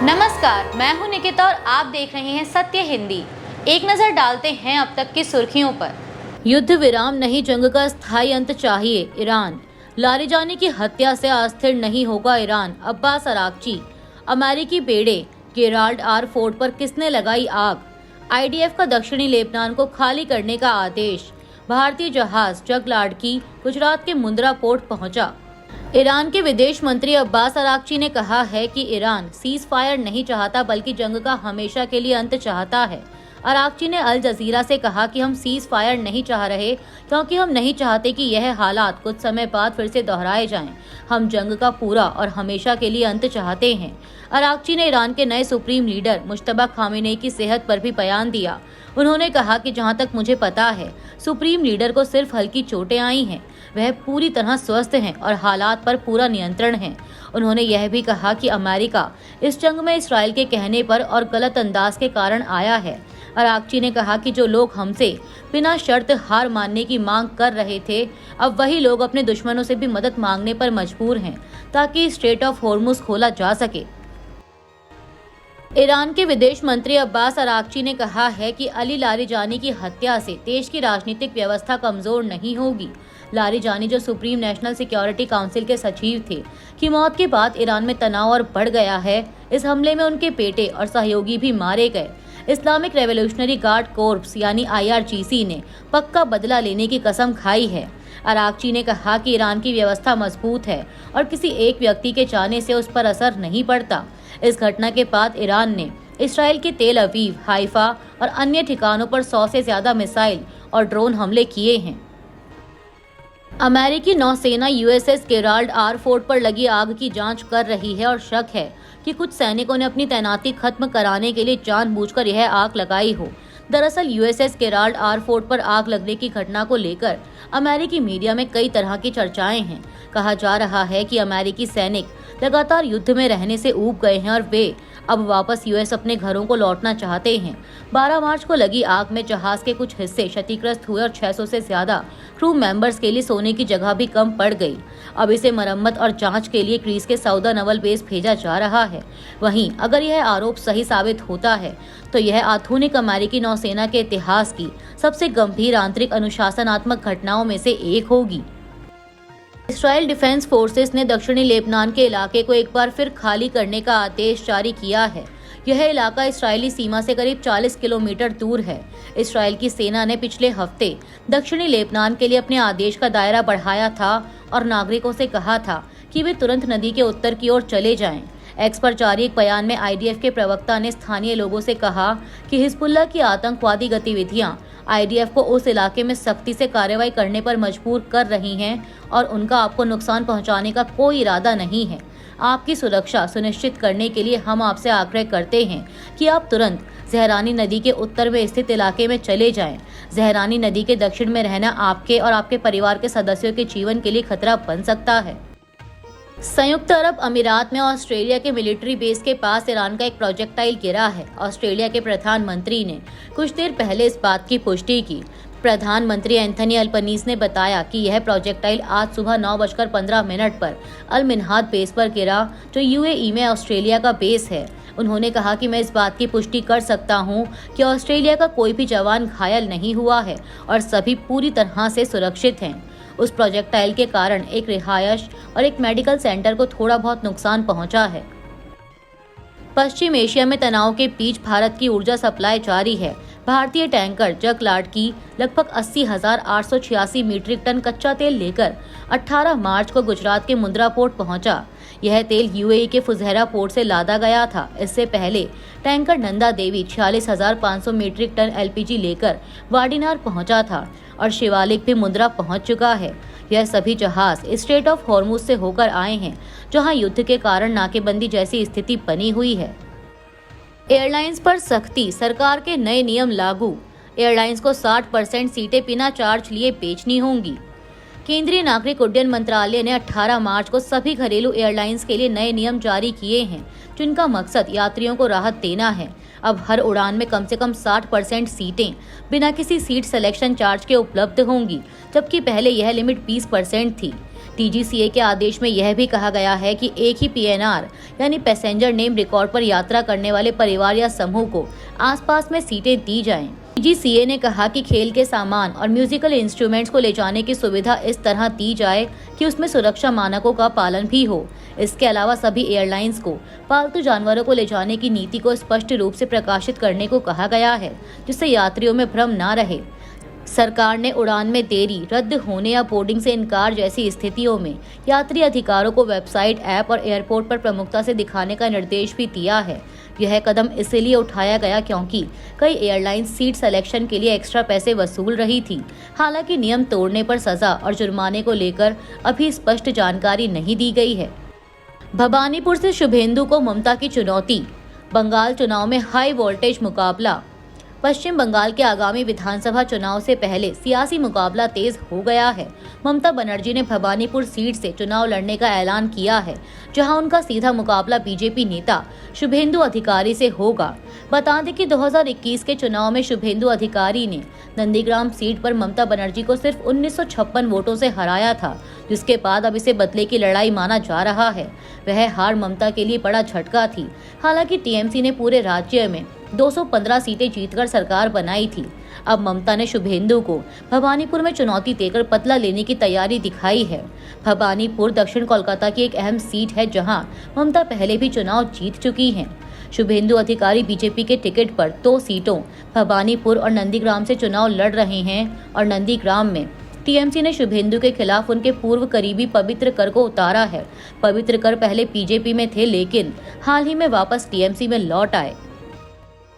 नमस्कार, मैं हूं निकिता और आप देख रहे हैं सत्य हिंदी। एक नजर डालते हैं अब तक की सुर्खियों पर। युद्ध विराम नहीं, जंग का स्थायी अंत चाहिए। ईरान, लारिजानी की हत्या से अस्थिर नहीं होगा ईरान। अब्बास अरागची, अमेरिकी बेड़े गेराल्ड आर फोर्ट पर किसने लगाई आग। आईडीएफ का दक्षिणी लेबनान को खाली करने का आदेश। भारतीय जहाज जगलाड़की गुजरात के मुंद्रा पोर्ट पहुंचा। ईरान के विदेश मंत्री अब्बास अरागची ने कहा है कि ईरान सीज फायर नहीं चाहता बल्कि जंग का हमेशा के लिए अंत चाहता है। अरागची ने अल जजीरा से कहा कि हम सीज फायर नहीं चाह रहे क्योंकि हम नहीं चाहते कि यह हालात कुछ समय बाद फिर से दोहराए जाएं। हम जंग का पूरा और हमेशा के लिए अंत चाहते हैं। अरागची ने ईरान के नए सुप्रीम लीडर मुश्तबा खामेनेई की सेहत पर भी बयान दिया। उन्होंने कहा कि जहां तक मुझे पता है, सुप्रीम लीडर को सिर्फ हल्की चोटें आई हैं। वह पूरी तरह स्वस्थ हैं और हालात पर पूरा नियंत्रण है। उन्होंने यह भी कहा कि अमेरिका इस जंग में इसराइल के कहने पर और गलत अंदाज के कारण आया है। अरागची ने कहा कि जो लोग हमसे बिना शर्त हार मानने की मांग कर रहे थे, अब वही लोग अपने दुश्मनों से भी मदद मांगने पर मजबूर हैं ताकि स्ट्रेट ऑफ हॉर्मुज खोला जा सके। ईरान के विदेश मंत्री अब्बास अरागची ने कहा है कि अली लारिजानी की हत्या से देश की राजनीतिक व्यवस्था कमजोर नहीं होगी। लारिजानी, जो सुप्रीम नेशनल सिक्योरिटी काउंसिल के सचिव थे, की मौत के बाद ईरान में तनाव और बढ़ गया है। इस हमले में उनके बेटे और सहयोगी भी मारे गए। इस्लामिक रेवोल्यूशनरी गार्ड कोर्प्स यानी IRGC ने पक्का बदला लेने की कसम खाई है। अरागची ने कहा कि ईरान की व्यवस्था मजबूत है और किसी एक व्यक्ति के जाने से उस पर असर नहीं पड़ता। इस घटना के बाद ईरान ने इसराइल के तेल अवीव, हाइफा और अन्य ठिकानों पर 100 से ज्यादा मिसाइल और ड्रोन हमले किए हैं। अमेरिकी नौसेना USS गेराल्ड आर फोर्ट पर लगी आग की जांच कर रही है और शक है कि कुछ सैनिकों ने अपनी तैनाती खत्म कराने के लिए जानबूझकर यह आग लगाई हो। दरअसल USS गेराल्ड आर फोर्ट पर आग लगने की घटना को लेकर अमेरिकी मीडिया में कई तरह की चर्चाएं हैं। कहा जा रहा है कि अमेरिकी सैनिक लगातार युद्ध में रहने से ऊब गए हैं और वे अब वापस US अपने घरों को लौटना चाहते हैं। 12 मार्च को लगी आग में जहाज के कुछ हिस्से क्षतिग्रस्त हुए और 600 से ज्यादा क्रू मेंबर्स के लिए सोने की जगह भी कम पड़ गई। अब इसे मरम्मत और जांच के लिए ग्रीस के सऊदा नवल बेस भेजा जा रहा है। वहीं अगर यह आरोप सही साबित होता है तो यह आधुनिक अमेरिकी नौसेना के इतिहास की सबसे गंभीर आंतरिक अनुशासनात्मक घटनाओं में से एक होगी। इसराइल डिफेंस फोर्सेस ने दक्षिणी लेबनान के इलाके को एक बार फिर खाली करने का आदेश जारी किया है। यह इलाका इस्राएली सीमा से करीब 40 किलोमीटर दूर है। इसराइल की सेना ने पिछले हफ्ते दक्षिणी लेबनान के लिए अपने आदेश का दायरा बढ़ाया था और नागरिकों से कहा था कि वे तुरंत नदी के उत्तर की ओर चले जाएं। एक्स पर जारी एक बयान में IDF के प्रवक्ता ने स्थानीय लोगों से कहा कि हिजबुल्लाह की आतंकवादी गतिविधियां IDF को उस इलाके में सख्ती से कार्रवाई करने पर मजबूर कर रही हैं और उनका आपको नुकसान पहुंचाने का कोई इरादा नहीं है। आपकी सुरक्षा सुनिश्चित करने के लिए हम आपसे आग्रह करते हैं कि आप तुरंत जहरानी नदी के उत्तर में स्थित इलाके में चले जाएं। जहरानी नदी के दक्षिण में रहना आपके और आपके परिवार के सदस्यों के जीवन के लिए खतरा बन सकता है। संयुक्त अरब अमीरात में ऑस्ट्रेलिया के मिलिट्री बेस के पास ईरान का एक प्रोजेक्टाइल गिरा है। ऑस्ट्रेलिया के प्रधानमंत्री ने कुछ देर पहले इस बात की पुष्टि की। प्रधानमंत्री एंथनी अल्बनीज़ ने बताया कि यह प्रोजेक्टाइल आज सुबह 9:15 पर अल मिन्हाद बेस पर गिरा, जो UAE में ऑस्ट्रेलिया का बेस है। उन्होंने कहा कि मैं इस बात की पुष्टि कर सकता हूं कि ऑस्ट्रेलिया का कोई भी जवान घायल नहीं हुआ है और सभी पूरी तरह से सुरक्षित हैं। उस प्रोजेक्टाइल के कारण एक रिहायश और एक मेडिकल सेंटर को थोड़ा बहुत नुकसान पहुंचा है। पश्चिम एशिया में तनाव के बीच भारत की ऊर्जा सप्लाई जारी है। भारतीय टैंकर जगलाड़की लगभग 80,886 मीट्रिक टन कच्चा तेल लेकर 18 मार्च को गुजरात के मुंद्रा पोर्ट पहुंचा। यह तेल UAE के फुजैरा पोर्ट से लादा गया था। इससे पहले tanker Nanda Devi 46,500 metric ton LPG लेकर वाडीनार पहुंचा था और शिवालिक भी मुंद्रा पहुंच चुका है। यह सभी जहाज स्ट्रेट ऑफ हॉर्मुज से होकर आए हैं, जहां युद्ध के कारण नाकेबंदी जैसी स्थिति बनी हुई है। एयरलाइंस पर सख्ती, सरकार के नए नियम लागू। एयरलाइंस को 60% सीटें बिना चार्ज लिए बेचनी होंगी। केंद्रीय नागरिक उड्डयन मंत्रालय ने 18 मार्च को सभी घरेलू एयरलाइंस के लिए नए नियम जारी किए हैं, जिनका मकसद यात्रियों को राहत देना है। अब हर उड़ान में कम से कम 60% सीटें बिना किसी सीट सिलेक्शन चार्ज के उपलब्ध होंगी, जबकि पहले यह लिमिट 20% थी। TGCA के आदेश में यह भी कहा गया है कि एक ही PNR यानी पैसेंजर नेम रिकॉर्ड पर यात्रा करने वाले परिवार या समूह को आसपास में सीटें दी जाएं। TGCA ने कहा कि खेल के सामान और म्यूजिकल इंस्ट्रूमेंट्स को ले जाने की सुविधा इस तरह दी जाए कि उसमें सुरक्षा मानकों का पालन भी हो। इसके अलावा सभी एयरलाइंस को पालतू जानवरों को ले जाने की नीति को स्पष्ट रूप से प्रकाशित करने को कहा गया है, जिससे यात्रियों में भ्रम न रहे। सरकार ने उड़ान में देरी, रद्द होने या बोर्डिंग से इनकार जैसी स्थितियों में यात्री अधिकारों को वेबसाइट, ऐप और एयरपोर्ट पर प्रमुखता से दिखाने का निर्देश भी दिया है। यह कदम इसलिए उठाया गया क्योंकि कई एयरलाइंस सीट सिलेक्शन के लिए एक्स्ट्रा पैसे वसूल रही थी। हालांकि नियम तोड़ने पर सजा और जुर्माने को लेकर अभी स्पष्ट जानकारी नहीं दी गई है। भवानीपुर से शुभेंदु को ममता की चुनौती, बंगाल चुनाव में हाई वोल्टेज मुकाबला। पश्चिम बंगाल के आगामी विधानसभा चुनाव से पहले सियासी मुकाबला तेज हो गया है। ममता बनर्जी ने भवानीपुर सीट से चुनाव लड़ने का ऐलान किया है, जहां उनका सीधा मुकाबला बीजेपी नेता शुभेंदु अधिकारी से होगा। बता दें कि 2021 के चुनाव में शुभेंदु अधिकारी ने नंदीग्राम सीट पर ममता बनर्जी को सिर्फ 1956 वोटों से हराया था, जिसके बाद अब इसे बदले की लड़ाई माना जा रहा है। वह हार ममता के लिए बड़ा झटका थी। हालांकि TMC ने पूरे राज्य में 215 सीटें जीतकर सरकार बनाई थी। अब ममता ने शुभेंदु को भवानीपुर में चुनौती देकर बदला लेने की तैयारी दिखाई है। भवानीपुर दक्षिण कोलकाता की एक अहम सीट है, जहां ममता पहले भी चुनाव जीत चुकी हैं। शुभेंदु अधिकारी बीजेपी के टिकट पर 2 सीटों भवानीपुर और नंदीग्राम से चुनाव लड़ रहे हैं और नंदीग्राम में TMC ने शुभेंदु के खिलाफ उनके पूर्व करीबी पवित्र कर को उतारा है। पवित्र कर पहले बीजेपी में थे, लेकिन हाल ही में वापस TMC में लौट आए।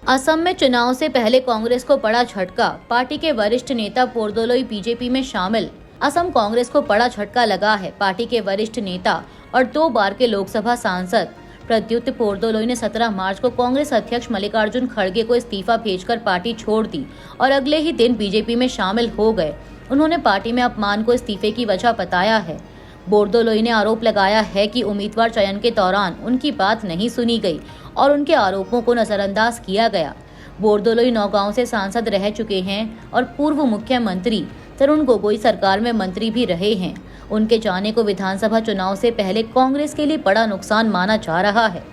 असम में चुनाव से पहले कांग्रेस को बड़ा झटका, पार्टी के वरिष्ठ नेता बोरदोलोई बीजेपी में शामिल। असम कांग्रेस को बड़ा झटका लगा है। पार्टी के वरिष्ठ नेता और 2 बार के लोकसभा सांसद प्रद्युत बोरदोलोई ने 17 मार्च को कांग्रेस अध्यक्ष मल्लिकार्जुन खड़गे को इस्तीफा भेजकर पार्टी छोड़ दी और अगले ही दिन बीजेपी में शामिल हो गए। उन्होंने पार्टी में अपमान को इस्तीफे की वजह बताया है। बोरदोलोई ने आरोप लगाया है कि उम्मीदवार चयन के दौरान उनकी बात नहीं सुनी गई और उनके आरोपों को नजरअंदाज किया गया। बोरदोलोई नौगांव से सांसद रह चुके हैं और पूर्व मुख्यमंत्री तरुण गोगोई सरकार में मंत्री भी रहे हैं। उनके जाने को विधानसभा चुनाव से पहले कांग्रेस के लिए बड़ा नुकसान माना जा रहा है।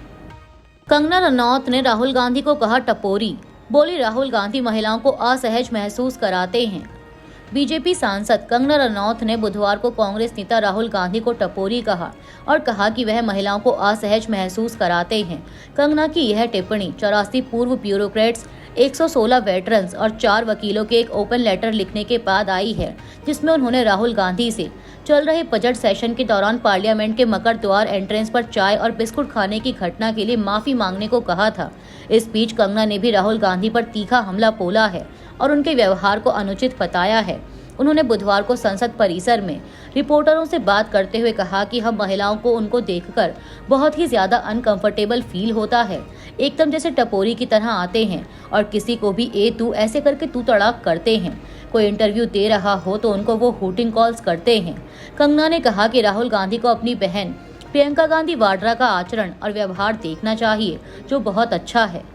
कंगना रनौत ने राहुल गांधी को कहा टपोरी, बोली राहुल गांधी महिलाओं को असहज महसूस कराते हैं। बीजेपी सांसद कंगना रनौत ने बुधवार को कांग्रेस नेता राहुल गांधी को टपोरी कहा और कहा कि वह महिलाओं को असहज महसूस कराते हैं। कंगना की यह टिप्पणी 84 पूर्व ब्यूरोक्रेट्स, 116 वेटरन्स और 4 वकीलों के एक ओपन लेटर लिखने के बाद आई है, जिसमें उन्होंने राहुल गांधी से चल रहे बजट सेशन के दौरान पार्लियामेंट के मकर द्वार एंट्रेंस पर चाय और बिस्कुट खाने की घटना के लिए माफी मांगने को कहा था। इस बीच कंगना ने भी राहुल गांधी पर तीखा हमला बोला है और उनके व्यवहार को अनुचित बताया है। उन्होंने बुधवार को संसद परिसर में रिपोर्टरों से बात करते हुए कहा कि हम महिलाओं को उनको देखकर बहुत ही ज्यादा अनकंफर्टेबल फील होता है, एकदम जैसे टपोरी की तरह आते हैं और किसी को भी ए तू ऐसे करके तू तड़ाक करते हैं। कोई इंटरव्यू दे रहा हो तो उनको वो हूटिंग कॉल्स करते हैं। कंगना ने कहा कि राहुल गांधी को अपनी बहन प्रियंका गांधी वाड्रा का आचरण और व्यवहार देखना चाहिए, जो बहुत अच्छा है।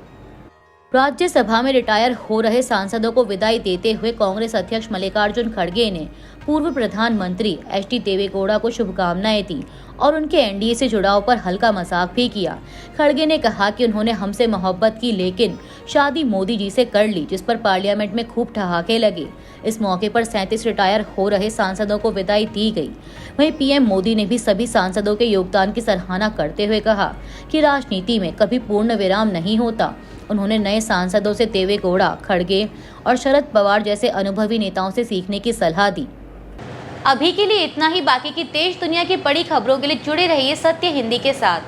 राज्यसभा में रिटायर हो रहे सांसदों को विदाई देते हुए कांग्रेस अध्यक्ष मल्लिकार्जुन खड़गे ने पूर्व प्रधानमंत्री HD देवेगौड़ा को शुभकामनाएं दी और उनके NDA से जुड़ाव पर हल्का मजाक भी किया। खड़गे ने कहा कि उन्होंने हमसे मोहब्बत की, लेकिन शादी मोदी जी से कर ली, जिस पर पार्लियामेंट में खूब ठहाके लगे। इस मौके पर 37 रिटायर हो रहे सांसदों को विदाई दी गई। वहीं PM मोदी ने भी सभी सांसदों के योगदान की सराहना करते हुए कहा कि राजनीति में कभी पूर्ण विराम नहीं होता। उन्होंने नए सांसदों से देवेगौड़ा, खड़गे और शरद पवार जैसे अनुभवी नेताओं से सीखने की सलाह दी। अभी के लिए इतना ही। बाकी की देश दुनिया की बड़ी खबरों के लिए जुड़े रहिए सत्य हिंदी के साथ।